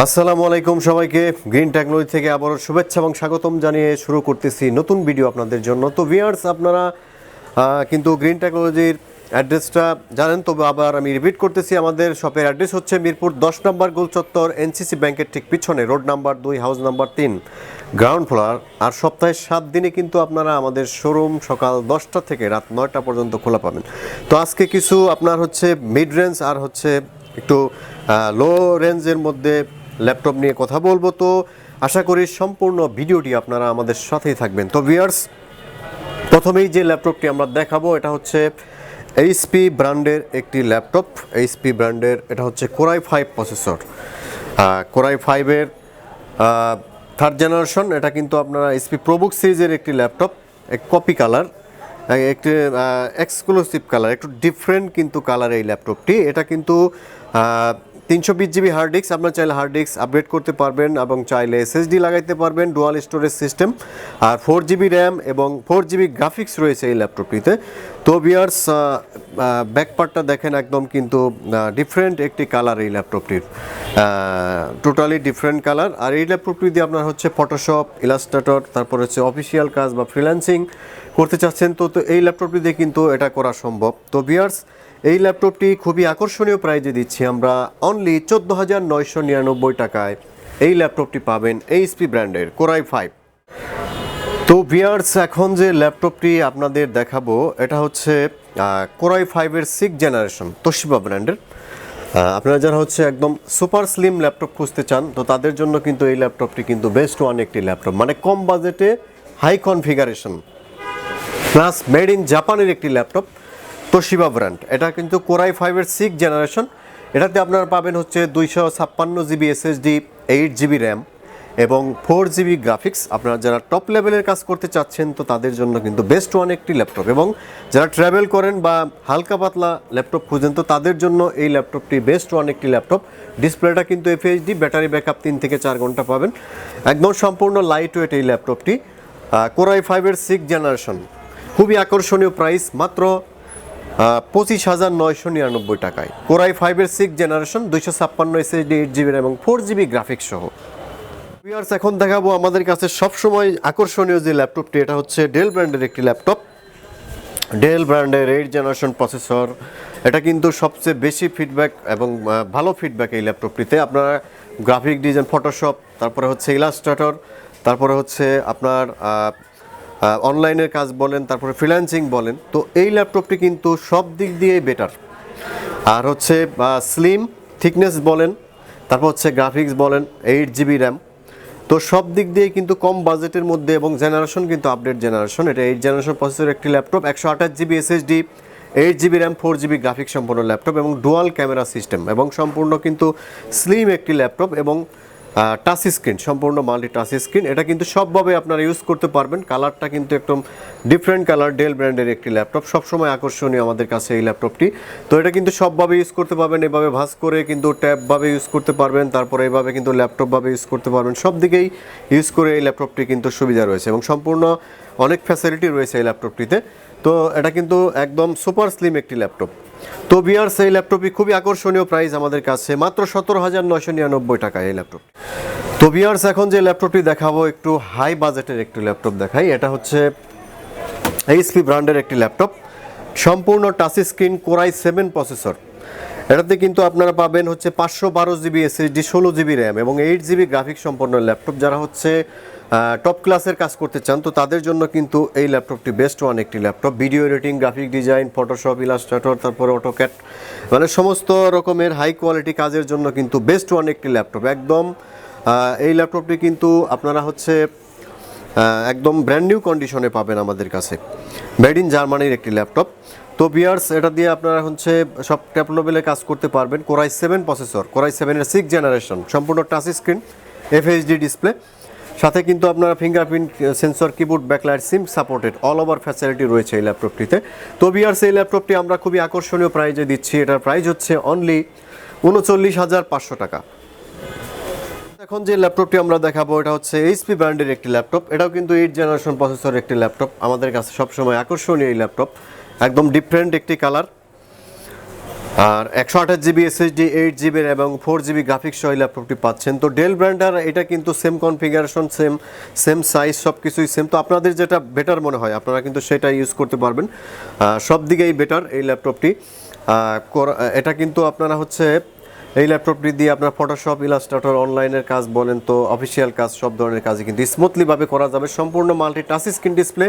আসসালামু আলাইকুম সবাইকে। গ্রিন টেকনোলজি থেকে আবারও শুভেচ্ছা এবং স্বাগতম জানিয়ে শুরু করতেছি নতুন ভিডিও আপনাদের জন্য। তো ভিউয়ার্স, আপনারা কিন্তু গ্রিন টেকনোলজির অ্যাড্রেসটা জানেন, তবে আবার আমি রিপিট করতেছি। আমাদের শপের অ্যাড্রেস হচ্ছে মিরপুর 10 নম্বর গোল চত্বর, এনসিসি ব্যাংকের ঠিক পিছনে, road number 2, house number 3, ground floor. আর সপ্তাহে 7 দিনে কিন্তু আপনারা আমাদের শোরুম সকাল 10টা থেকে রাত 9টা পর্যন্ত খোলা পাবেন। তো আজকে কিছু আপনার হচ্ছে মিড রেঞ্জ আর হচ্ছে একটু লো রেঞ্জের মধ্যে ল্যাপটপ নিয়ে কথা বলবো। তো আশা করি সম্পূর্ণ ভিডিওটি আপনারা আমাদের সাথেই থাকবেন। তো ভিউয়ার্স, প্রথমেই যে ল্যাপটপটি আমরা দেখাবো এটা হচ্ছে এইচপি ব্র্যান্ডের একটি ল্যাপটপ। এইচপি ব্র্যান্ডের এটা হচ্ছে কোরাই 5 প্রসেসর, কোরাই 5-এর থার্ড জেনারেশন। এটা কিন্তু আপনারা এইচপি প্রোবুক সিরিজের একটি ল্যাপটপ, এক কপি কালার, একটি এক্সক্লুসিভ কালার, একটু ডিফারেন্ট কিন্তু কালার এই ল্যাপটপটি। এটা কিন্তু 320 জিবি হার্ড ডিস্ক, আপনারা চাইলে হার্ড ডিস্ক আপগ্রেড করতে পারবেন এবং চাইলে এসএসডি লাগাইতে পারবেন, ডুয়াল স্টোরেজ সিস্টেম, আর 4 জিবি র্যাম এবং 4 জিবি গ্রাফিক্স রয়েছে এই ল্যাপটপটিতে। তো ভিউয়ার্স, ব্যাকপার্টটা দেখেন, একদম কিন্তু ডিফারেন্ট একটি কালার এই ল্যাপটপটির, টোটালি ডিফারেন্ট কালার। আর এই ল্যাপটপটি দিয়ে আপনার হচ্ছে ফটোশপ, ইলাস্ট্রেটর, তারপর হচ্ছে অফিসিয়াল কাজ বা ফ্রিল্যান্সিং করতে চাচ্ছেন, তো এই ল্যাপটপটি দিয়ে কিন্তু এটা করা সম্ভব। তো ভিউয়ার্স, এই ল্যাপটপটি খুবই আকর্ষণীয় প্রাইজে দিচ্ছি আমরা, অনলি 14,999 টাকায় এই ল্যাপটপটি পাবেন এইচপি ব্র্যান্ডের কোরাই 5। তো ভিউয়ার্স, এখন যে ল্যাপটপটি আপনাদের দেখাবো এটা হচ্ছে কোরাই 5-এর 6 জেনারেশন তোশিবা ব্র্যান্ডের। আপনারা যারা হচ্ছে একদম সুপার স্লিম ল্যাপটপ খুঁজতে চান, তো তাদের জন্য কিন্তু এই ল্যাপটপটি কিন্তু বেস্ট ওয়ান একটি ল্যাপটপ, মানে কম বাজেটে high configuration plus made in জাপানের একটি ল্যাপটপ, তোশিবা ব্র্যান্ড। এটা কিন্তু কোরাই 5-এর 6 জেনারেশন। এটাতে আপনারা পাবেন হচ্ছে 256 জিবি এসএসডি, 8 জিবি র্যাম এবং 4 জিবি গ্রাফিক্স। আপনারা যারা টপ লেভেলের কাজ করতে চাচ্ছেন, তো তাদের জন্য কিন্তু বেস্ট ওয়ান একটি ল্যাপটপ, এবং যারা ট্রাভেল করেন বা হালকা পাতলা ল্যাপটপ খুঁজেন, তো তাদের জন্য এই ল্যাপটপটি বেস্ট ওয়ান একটি ল্যাপটপ। ডিসপ্লেটা কিন্তু এফএইচডি, ব্যাটারি ব্যাকআপ 3 থেকে 4 ঘন্টা পাবেন, একদম সম্পূর্ণ লাইট ওয়েট এই ল্যাপটপটি। কোরাই 5-এর 6 জেনারেশন, খুবই আকর্ষণীয় প্রাইস, মাত্র 25,999 টাকায় কোরাই 5-এর 6 জেনারেশন, 256 এসএসডি, 8 জিবি এবং 4 জিবি গ্রাফিক্স সহ। ভিউয়ার্স, এখন দেখাবো আমাদের কাছে সবসময় আকর্ষণীয় যে ল্যাপটপটি, এটা হচ্ছে ডেল ব্র্যান্ডের একটি ল্যাপটপ। ডেল ব্র্যান্ডের 8 জেনারেশন প্রসেসর। এটা কিন্তু সবচেয়ে বেশি ফিডব্যাক এবং ভালো ফিডব্যাক এই ল্যাপটপটিতে। আপনারা গ্রাফিক ডিজাইন, ফটোশপ, তারপরে হচ্ছে ইলাস্ট্রেটর, তারপরে হচ্ছে আপনার অনলাইনের কাজ বলেন, তারপরে ফ্রিল্যান্সিং বলেন, তো এই ল্যাপটপটি কিন্তু সব দিক দিয়েই বেটার। আর হচ্ছে স্লিম, থিকনেস বলেন, তারপর হচ্ছে গ্রাফিক্স বলেন, 8 জিবি র্যাম, তো সব দিক দিয়ে কিন্তু কম বাজেটের মধ্যে, এবং জেনারেশন কিন্তু আপডেট জেনারেশন। এটা 8 জেনারেশন প্রসেসর একটি laptop, 128 GB SSD, 8 GB RAM, 4 GB graphics সম্পন্ন ল্যাপটপ এবং ডুয়াল ক্যামেরা সিস্টেম, এবং সম্পূর্ণ কিন্তু স্লিম একটি ল্যাপটপ এবং টাচ স্ক্রিন, সম্পূর্ণ মাল্টি টাচ স্ক্রিন। এটা কিন্তু সবভাবে আপনারা ইউজ করতে পারবেন। কালারটা কিন্তু একদম ডিফারেন্ট কালার, ডেল ব্র্যান্ডের একটি ল্যাপটপ, সবসময় আকর্ষণীয় আমাদের কাছে এই ল্যাপটপটি। তো এটা কিন্তু সবভাবে ইউজ করতে পারবেন, এভাবে ভাঁজ করে কিন্তু ট্যাবভাবে ইউজ করতে পারবেন, তারপরে এভাবে কিন্তু ল্যাপটপভাবে ইউজ করতে পারবেন, সব দিকেই ইউজ করে এই ল্যাপটপটি কিন্তু সুবিধা রয়েছে এবং সম্পূর্ণ অনেক ফ্যাসিলিটি রয়েছে এই ল্যাপটপটিতে। তো এটা কিন্তু একদম সুপার স্লিম একটি ল্যাপটপ। তো ভিউয়ার্স, এই ল্যাপটপটি খুবই আকর্ষণীয় প্রাইস আমাদের কাছে, মাত্র 17,999 টাকায় এই ল্যাপটপ। তো ভিউয়ার্স, এখন যে ল্যাপটপটি দেখাবো একটু হাই বাজেটের একটি ল্যাপটপ দেখাই। এটা হচ্ছে এইচপি ব্র্যান্ডের একটি ল্যাপটপ, সম্পূর্ণ টাচ স্ক্রিন, কোরাই 7 প্রসেসর। এটাতে কিন্তু আপনারা পাবেন হচ্ছে 512 জিবি এসএসডি, 16 জিবি র্যাম এবং 8 জিবি গ্রাফিক্স সম্পন্ন ল্যাপটপ। যারা হচ্ছে টপ ক্লাসের কাজ করতে চান, তো তাদের জন্য কিন্তু এই ল্যাপটপটি বেস্ট ওয়ান একটি laptop. Video editing, graphic design, Photoshop, Illustrator, তারপরে অটোক্যাড, মানে সমস্ত রকমের হাই কোয়ালিটি কাজের জন্য কিন্তু বেস্ট ওয়ান একটি ল্যাপটপ একদম। এই ল্যাপটপটি কিন্তু আপনারা হচ্ছে একদম ব্র্যান্ড নিউ কন্ডিশনে পাবেন আমাদের কাছে, মেড ইন জার্মানির একটি ল্যাপটপ। তো ভিউয়ার্স, এটা দিয়ে আপনারা হচ্ছে সব টপ লেভেলে কাজ করতে পারবেন। কোরাই 7 প্রসেসর, কোরাই 7-এর 6 জেনারেশন, সম্পূর্ণ টাচ স্ক্রিন, এফএইচডি ডিসপ্লে, সাথে কিন্তু আপনারা fingerprint sensor, keyboard, backlight, SIM supported, all over facility রয়েছে এই ল্যাপটপটিতে। তো ভিউয়ার্স, এই ল্যাপটপটি আমরা খুবই আকর্ষণীয় প্রাইজে দিচ্ছি। এটার প্রাইস হচ্ছে অনলি 39,500 টাকা। এখন যে ল্যাপটপটি আমরা দেখাবো এটা হচ্ছে এইচপি ব্র্যান্ডের একটি ল্যাপটপ। এটাও কিন্তু 8 জেনারেশন প্রসেসর একটি ল্যাপটপ, আমাদের কাছে সবসময় আকর্ষণীয় এই ল্যাপটপ, একদম ডিফারেন্ট একটি কালার, আর 128 জিবি এসএসডি, 8 জিবি এবং 4 জিবি গ্রাফিক্স সহ ল্যাপটপটি পাচ্ছেন। তো ডেল ব্র্যান্ডের এটা কিন্তু সেম কনফিগারেশন, সেম সাইজ, সব কিছুই সেম। তো আপনাদের যেটা বেটার মনে হয় আপনারা কিন্তু সেটা ইউজ করতে পারবেন। সব দিকেই বেটার এই ল্যাপটপটি। এটা কিন্তু আপনারা হচ্ছে এই ল্যাপটপটি দিয়ে আপনার ফটোশপ, ইলাস্ট্রেটর, অনলাইনের কাজ বলেন তো অফিসিয়াল কাজ, সব ধরনের কাজই কিন্তু স্মুথলিভাবে করা যাবে। সম্পূর্ণ মাল্টি টাচ স্ক্রিন ডিসপ্লে।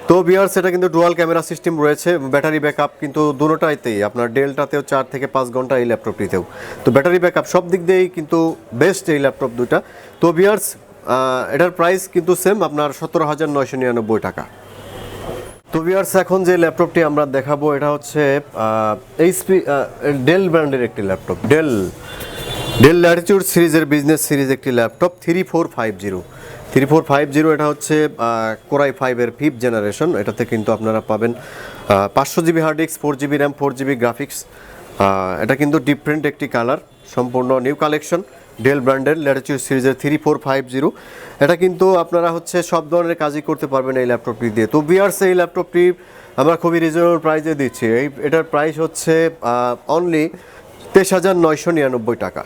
তো ভিউয়ার্স এটা কিন্তু ডুয়াল ক্যামেরা সিস্টেম রয়েছে। ব্যাটারি ব্যাকআপ কিন্তু দুটোটাইতেই, আপনার ডেলটাতেও 4 থেকে 5 ঘন্টা, এই ল্যাপটপটিতেও। তো ব্যাটারি ব্যাকআপ সব দিক দিয়েই কিন্তু বেস্ট এই ল্যাপটপ দুটা। তো ভিউয়ার্স এটার প্রাইস কিন্তু সেম, আপনার 17,999 টাকা। তো ভিউয়ার্স এখন যে ল্যাপটপটি আমরা দেখাবো এটা হচ্ছে এইচপি ডেল ব্র্যান্ডের একটি ল্যাপটপ, ডেল ল্যাটিটিউড সিরিজের বিজনেস সিরিজ একটি ল্যাপটপ 3450। এটা হচ্ছে কোরাই 5-এর 5th জেনারেশন। এটাতে কিন্তু আপনারা পাবেন 500 GB hard disk, 4 GB RAM, 4 GB graphics. এটা কিন্তু ডিফারেন্ট একটি কালার, সম্পূর্ণ নিউ কালেকশন ডেল ব্র্যান্ডের ল্যাটিটিউড সিরিজের 3450। এটা কিন্তু আপনারা হচ্ছে সব ধরনের কাজই করতে পারবেন এই ল্যাপটপটি দিয়ে। তো ভিউয়ার্স এই ল্যাপটপটি আমরা খুবই রিজনেবল প্রাইসে দিচ্ছি। এটার প্রাইস হচ্ছে অনলি 23,999 টাকা।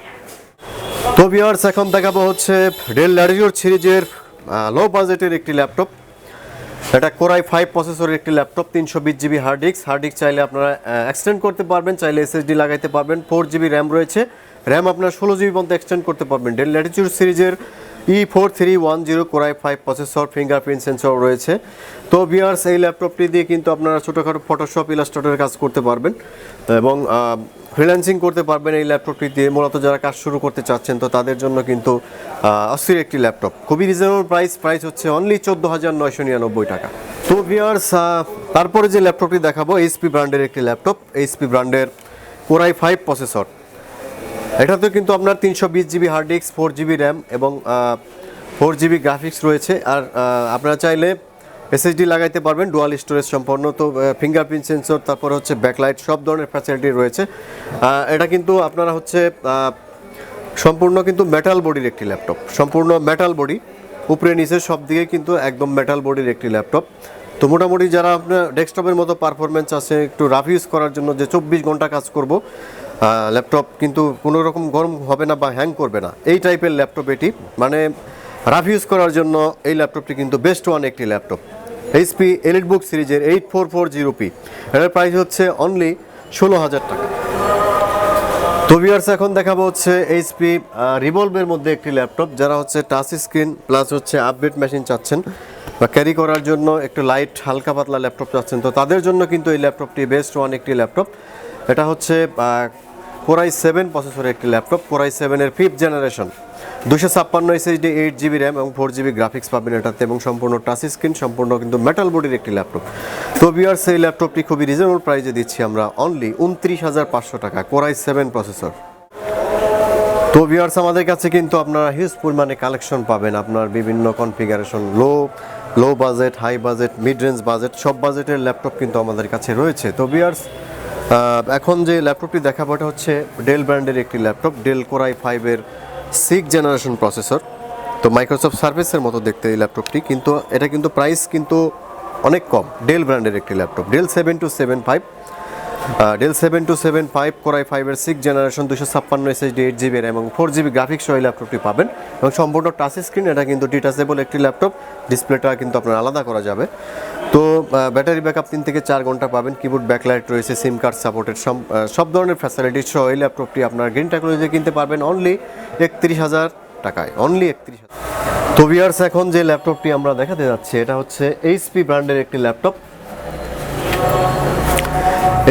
তো ভিউয়ার্স এখন দেখাবো হচ্ছে ডেল ল্যাটিটিউড সিরিজের লো বাজেটের একটি ল্যাপটপ। এটা কোরাই 5 প্রসেসরের একটি ল্যাপটপ, 320 জিবি হার্ড ডিস্ক চাইলে আপনারা এক্সটেন্ড করতে পারবেন, চাইলে এসএসডি লাগাইতে পারবেন। 4 জিবি র্যাম রয়েছে, র্যাম আপনার 16 জিবি পর্যন্ত এক্সটেন্ড করতে পারবেন। ডেল ল্যাটিটিউড সিরিজের E4310 core i 5 processor, fingerprint sensor রয়েছে। তো ভিউয়ার্স এই ল্যাপটপটি দিয়ে কিন্তু আপনারা ছোটোখাটো ফটোশপ, ইলাস্ট্রেটরের কাজ করতে পারবেন এবং ফ্রিল্যান্সিং করতে পারবেন এই ল্যাপটপটি দিয়ে। মূলত যারা কাজ শুরু করতে চাচ্ছেন তো তাদের জন্য কিন্তু অস্থির একটি ল্যাপটপ। খুবই রিজনেবল প্রাইস হচ্ছে অনলি 14,999 টাকা। তো ভিউয়ার্স তারপরে যে ল্যাপটপটি দেখাবো এইচপি ব্র্যান্ডের একটি ল্যাপটপ, এইচপি ব্র্যান্ডের কোরাই 5 প্রসেসর। এটাতে কিন্তু আপনার 320 GB hard disk, 4 GB RAM এবং 4 জিবি গ্রাফিক্স রয়েছে। আর আপনারা চাইলে এসএসডি লাগাইতে পারবেন, ডুয়াল স্টোরেজ সম্পন্ন। তো ফিঙ্গারপ্রিন্ট সেন্সর, তারপর হচ্ছে ব্যাকলাইট, সব ধরনের ফ্যাসিলিটি রয়েছে। এটা কিন্তু আপনারা হচ্ছে সম্পূর্ণ কিন্তু মেটাল বডির একটি ল্যাপটপ, সম্পূর্ণ মেটাল বডি, উপরে নিচে সব দিকে কিন্তু একদম মেটাল বডির একটি ল্যাপটপ। তো মোটামুটি যারা আপনার ডেস্কটপের মতো পারফরমেন্স আছে, একটু রাফ ইউজ করার জন্য, যে 24 ঘন্টা কাজ করব ল্যাপটপ কিন্তু কোনো রকম গরম হবে না বা হ্যাং করবে না, এই টাইপের ল্যাপটপ এটি, মানে রাফ ইউজ করার জন্য এই ল্যাপটপটি কিন্তু বেস্ট ওয়ান একটি ল্যাপটপ। এইচপি এলিটবুক সিরিজের 8440p, এটার প্রাইস হচ্ছে অনলি 16,000 টাকা। তো ভিউয়ার্স এখন দেখাবো হচ্ছে এইচপি রিভলভের মধ্যে একটি ল্যাপটপ। যারা হচ্ছে টাচ স্ক্রিন প্লাস হচ্ছে আপডেট মেশিন চাচ্ছেন বা ক্যারি করার জন্য একটু লাইট হালকা পাতলা ল্যাপটপ চাচ্ছেন, তো তাদের জন্য কিন্তু এই ল্যাপটপটি বেস্ট ওয়ান একটি ল্যাপটপ। এটা হচ্ছে কোরাই 7 প্রসেসরের একটি ল্যাপটপ, কোরাই 7-এর 5th generation, 256 SSD, 8 GB RAM এবং 4 জিবি গ্রাফিক্স পাবেন এটাতে, এবং সম্পূর্ণ টাচ স্ক্রিন, সম্পূর্ণ কিন্তু মেটাল বডির একটি ল্যাপটপ। তো ভিউয়ার্স এই ল্যাপটপটি খুবই রিজনেবল প্রাইসে দিচ্ছি আমরা অনলি 29,500 টাকা, কোরাই 7 প্রসেসর। তো ভিউয়ার্স আমাদের কাছে কিন্তু আপনারা হিউজ পরিমাণে কালেকশন পাবেন, আপনার বিভিন্ন configuration, low budget, high budget, mid range budget, সব বাজেটের ল্যাপটপ কিন্তু আমাদের কাছে রয়েছে। তো ভিউয়ার্স এখন যে ল্যাপটপটি দেখাবো এটা হচ্ছে ডেল ব্র্যান্ডের একটি ল্যাপটপ, ডেল কোরাই 5-এর 6th জেনারেশন প্রসেসর। তো মাইক্রোসফট সার্ভিসের মতো দেখতে এই ল্যাপটপটি, কিন্তু এটা কিন্তু প্রাইস কিন্তু অনেক কম। ডেল ব্র্যান্ডের একটি ল্যাপটপ, ডেল 7275 কোরাই 5-এর 6th generation, 256 SSD, 8 GB RAM এবং 4 জিবি গ্রাফিক্স সহ এই ল্যাপটপটি পাবেন, এবং সম্পূর্ণ টাচ স্ক্রিন। এটা কিন্তু ডিটাচেবল একটি ল্যাপটপ, ডিসপ্লেটা কিন্তু আপনার আলাদা করা যাবে। তো ব্যাটারি ব্যাকআপ 3 থেকে 4 ঘন্টা পাবেন, কিবোর্ড ব্যাকলাইট রয়েছে, সিম কার্ড সাপোর্টেড, সব ধরনের ফ্যাসিলিটি সহ এই ল্যাপটপটি আপনার গ্রিন টেকনোলজিতে কিনতে পারবেন অনলি 31,000 টাকায়, অনলি 31,000। তো ভিউয়ার্স এখন যে ল্যাপটপটি আমরা দেখাতে যাচ্ছি এটা হচ্ছে এইচপি ব্র্যান্ডের একটি ল্যাপটপ,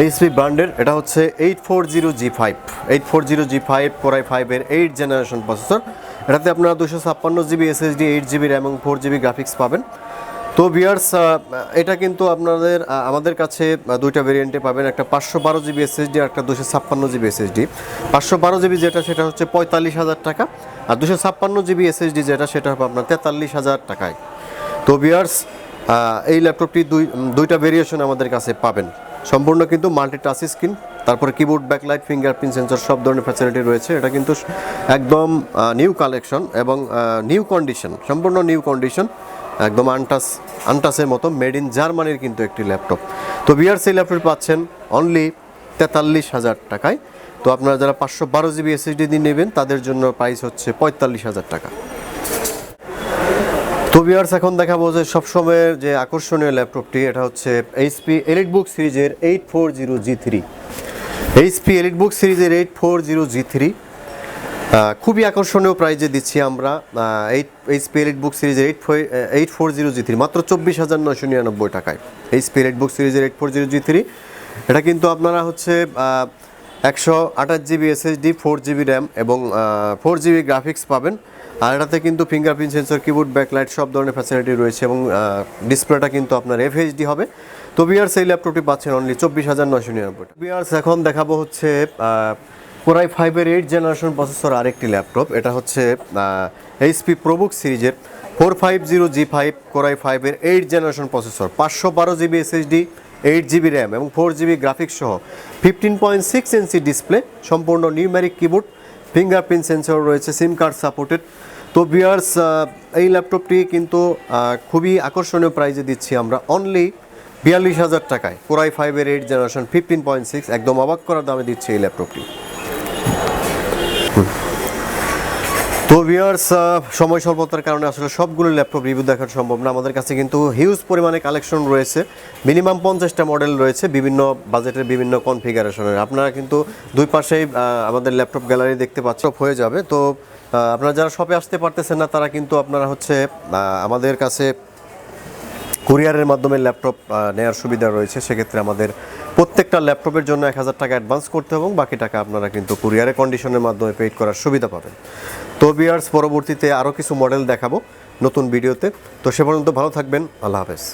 এইচপি ব্র্যান্ডের, এটা হচ্ছে 840G5 core i 5-এর 8th generation processor. এটাতে আপনারা 256 জিবি এসএসডি, 8 জিবি র্যাম এবং 4 জিবি গ্রাফিক্স পাবেন। তো ভিউয়ার্স এটা কিন্তু আপনাদের আমাদের কাছে দুইটা ভেরিয়েন্টে পাবেন, একটা 512 জিবি এসএসডি আর একটা 256 জিবি এসএসডি। 512 জিবি যেটা সেটা হচ্ছে 45,000 টাকা, আর 256 জিবি এসএসডি যেটা সেটা হবে আপনার 43,000 টাকায়। তো ভিউয়ার্স এই ল্যাপটপটি দুইটা ভেরিয়েশন আমাদের কাছে পাবেন, সম্পূর্ণ কিন্তু মাল্টি টাচ স্ক্রিন, তারপরে কিবোর্ড ব্যাকলাইট, ফিঙ্গারপ্রিন্ট সেন্সর, সব ধরনের ফ্যাসিলিটি রয়েছে। এটা কিন্তু একদম নিউ কালেকশন এবং নিউ কন্ডিশন, সম্পূর্ণ নিউ কন্ডিশন, একদম আনটাচের মতো, মেড ইন জার্মানির কিন্তু একটি ল্যাপটপ। তো ভিউয়ার্স এই ল্যাপটপ পাচ্ছেন অনলি 43,000 টাকায়। তো আপনারা যারা 512 জিবি এসএসডি দিয়ে নেবেন তাদের জন্য প্রাইস হচ্ছে 45,000 টাকা। তো ভিউয়ার্স এখন দেখাবো যে সবসময়ের যে আকর্ষণীয় ল্যাপটপটি, এটা হচ্ছে এইচপি এলিটবুক সিরিজের 840G3। এইচপি এলিটবুক সিরিজের 840G3 খুবই আকর্ষণীয় প্রাইজে দিচ্ছি আমরা। এইচপি এলিটবুক সিরিজের 840G3 মাত্র 24,999 টাকায়। এইচপি এলিটবুক সিরিজের 840G3 এটা কিন্তু আপনারা হচ্ছে 128 জিবি এসএসডি, 4 জিবি র্যাম এবং 4 জিবি গ্রাফিক্স পাবেন। আর এটাতে কিন্তু ফিঙ্গারপ্রিন্ট সেন্সর, কিবোর্ড, ব্যাকলাইট সব ধরনের ফ্যাসিলিটি রয়েছে এবং ডিসপ্লেটা কিন্তু আপনার এফএইচডি হবে। তো ভিউয়ার্স এই ল্যাপটপটি পাচ্ছেন অনলি 24,999। ভিউয়ার্স এখন দেখাবো হচ্ছে কোরাই 5-এর 8 জেনারেশন প্রসেসর আরেকটি ল্যাপটপ। এটা হচ্ছে এইচপি প্রোবুক সিরিজের 450G5 কোরাই 5-এর 8 generation processor, 512 GB SSD, 8 GB RAM এবং 4 জিবি গ্রাফিক্স সহ 15.6 ইঞ্চি ডিসপ্লে, সম্পূর্ণ নিউমেরিক কিবোর্ড, ফিঙ্গারপ্রিন্ট সেন্সর রয়েছে, সিম কার্ড সাপোর্টেড। তো ভিউয়ার্স এই ল্যাপটপটি কিন্তু খুবই আকর্ষণীয় প্রাইজে দিচ্ছি আমরা অনলি 42,000 টাকায়। কোরাই 5-এর 8 জেনারেশন 15.6, একদম অবাক করার দামে দিচ্ছে এই ল্যাপটপটি। তো ভিউয়ার্স সময় স্বল্পতার কারণে আসলে সবগুলো ল্যাপটপ রিভিউ দেখা সম্ভব না। আমাদের কাছে কিন্তু হিউজ পরিমাণে কালেকশন রয়েছে, মিনিমাম 50টা মডেল রয়েছে বিভিন্ন বাজেটের, বিভিন্ন কনফিগারেশনের। আপনারা কিন্তু দুই পাশেই আমাদের ল্যাপটপ গ্যালারি দেখতে পাচ্ছেন, হয়ে যাবে। তো আপনারা যারা শপে আসতে পারতেছেন না তারা কিন্তু আপনারা হচ্ছে আমাদের কাছে কুরিয়ারের মাধ্যমে ল্যাপটপ নেওয়ার সুবিধা রয়েছে। সেক্ষেত্রে আমাদের প্রত্যেকটা ল্যাপটপের জন্য 1,000 টাকা অ্যাডভান্স করতে হবে এবং বাকি টাকা আপনারা কিন্তু কুরিয়ারের কন্ডিশনের মাধ্যমে পেড করার সুবিধা পাবেন। তো ভিউয়ার্স পরবর্তীতে আরও কিছু মডেল দেখাবো নতুন ভিডিওতে। তো সে পর্যন্ত ভালো থাকবেন, আল্লাহ হাফেজ।